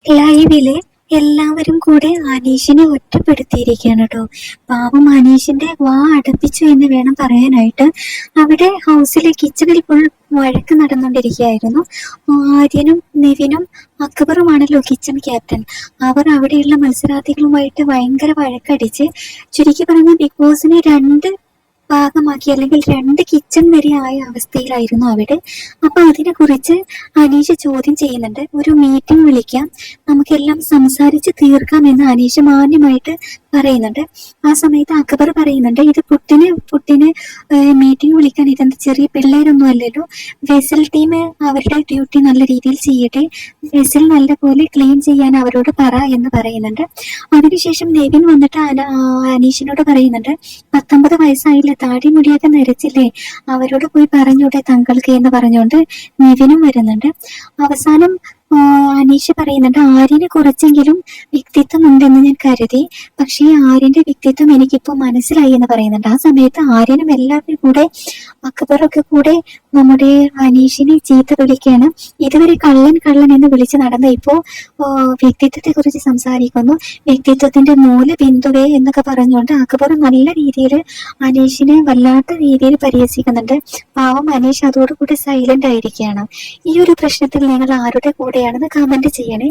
ലൈവില് എല്ലാവരും കൂടെ അനീഷിനെ ഒറ്റപ്പെടുത്തിയിരിക്കുകയാണ് കേട്ടോ. പാവം അനീഷിന്റെ വാ അടപ്പിച്ചു എന്ന് വേണം പറയാനായിട്ട്. അവിടെ ഹൗസിലെ കിച്ചണിൽ ഫുൾ വഴക്ക് നടന്നുകൊണ്ടിരിക്കുകയായിരുന്നു. ആര്യനും നിവിനും അക്ബറുമാണല്ലോ കിച്ചൺ ക്യാപ്റ്റൻ. അവർ അവിടെയുള്ള മത്സരാർത്ഥികളുമായിട്ട് ഭയങ്കര വഴക്കടിച്ച്, ചുരുക്കി പറഞ്ഞ ബിഗ് ബോസിനെ രണ്ട് ഭാഗമാക്കി, അല്ലെങ്കിൽ രണ്ട് കിച്ചൺ വരെ ആയ അവസ്ഥയിലായിരുന്നു അവിടെ. അപ്പൊ അതിനെ കുറിച്ച് അനീഷ് ചോദ്യം ചെയ്യുന്നുണ്ട്. ഒരു മീറ്റിംഗ് വിളിക്കാം, നമുക്കെല്ലാം സംസാരിച്ച് തീർക്കാം എന്ന് അനീഷ് മാന്യമായിട്ട് പറയുന്നുണ്ട്. ആ സമയത്ത് അക്ബർ പറയുന്നുണ്ട്, ഇത് പുട്ടിന് മീറ്റിംഗ് വിളിക്കാൻ ഇതെന്ത് ചെറിയ പിള്ളേരൊന്നും അല്ലല്ലോ. വെസൽ ടീം അവരുടെ ഡ്യൂട്ടി നല്ല രീതിയിൽ ചെയ്യട്ടെ, വെസൽ നല്ല പോലെ ക്ലീൻ ചെയ്യാൻ അവരോട് പറ എന്ന് പറയുന്നുണ്ട്. അതിനുശേഷം നെവിൻ വന്നിട്ട് അനീഷിനോട് പറയുന്നുണ്ട്, 19 വയസ്സായില്ല, താടി മുടിയൊക്കെ നരച്ചില്ലേ, അവരോട് പോയി പറഞ്ഞൂടെ താങ്കൾക്ക് എന്ന് പറഞ്ഞുകൊണ്ട് നിവിനും വരുന്നുണ്ട്. അവസാനം അനീഷ് പറയുന്നുണ്ട്, ആര്യന് കുറച്ചെങ്കിലും വ്യക്തിത്വം ഉണ്ടെന്ന് ഞാൻ കരുതി, പക്ഷേ ഈ ആര്യന്റെ വ്യക്തിത്വം എനിക്കിപ്പോ മനസ്സിലായി എന്ന് പറയുന്നുണ്ട്. ആ സമയത്ത് ആര്യനും എല്ലാവരും കൂടെ, അക്ബറൊക്കെ കൂടെ നമ്മുടെ അനീഷിനെ ചീത്ത വിളിക്കുകയാണ്. ഇതുവരെ കള്ളൻ കള്ളൻ എന്ന് വിളിച്ച് നടന്ന ഇപ്പോ വ്യക്തിത്വത്തെ കുറിച്ച് സംസാരിക്കുന്നു, വ്യക്തിത്വത്തിന്റെ മൂലബിന്ദുവേ എന്നൊക്കെ പറഞ്ഞുകൊണ്ട് അക്ബർ നല്ല രീതിയിൽ അനീഷിനെ വല്ലാത്ത രീതിയിൽ പരിഹസിക്കുന്നുണ്ട്. പാവം അനീഷ് അതോടുകൂടി സൈലന്റ് ആയിരിക്കുകയാണ്. ഈ ഒരു പ്രശ്നത്തിൽ നിങ്ങൾ ആരുടെ കൂടെയാണെന്ന് കമന്റ് ചെയ്യണേ.